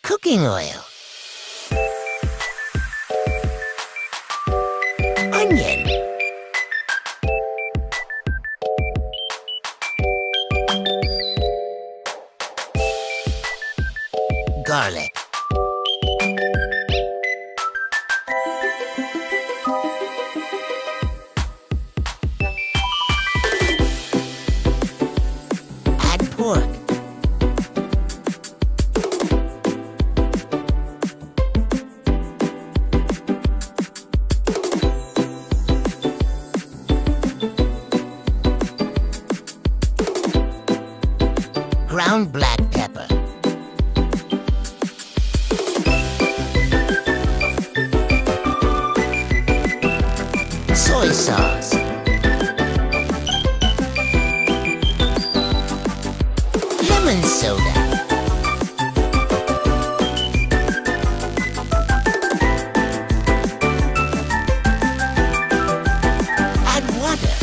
Cooking oil. Onion. Garlic. Add pork. Ground black pepper. Soy sauce. Lemon soda. Add water.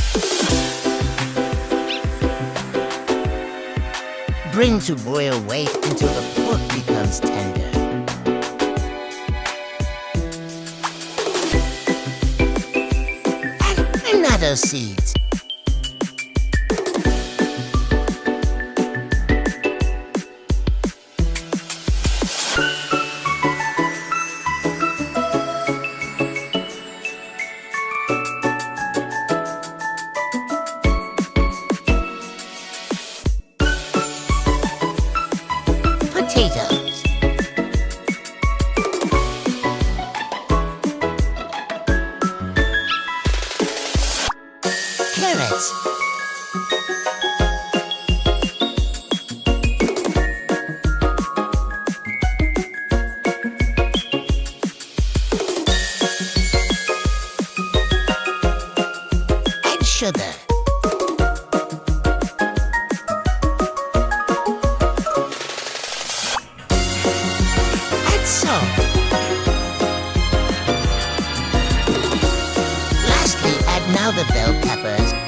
Bring to boil wait until the pork becomes tender. Add annatto seeds. Potatoes. Carrots. Add sugar. Add salt. Lastly, add now the bell peppers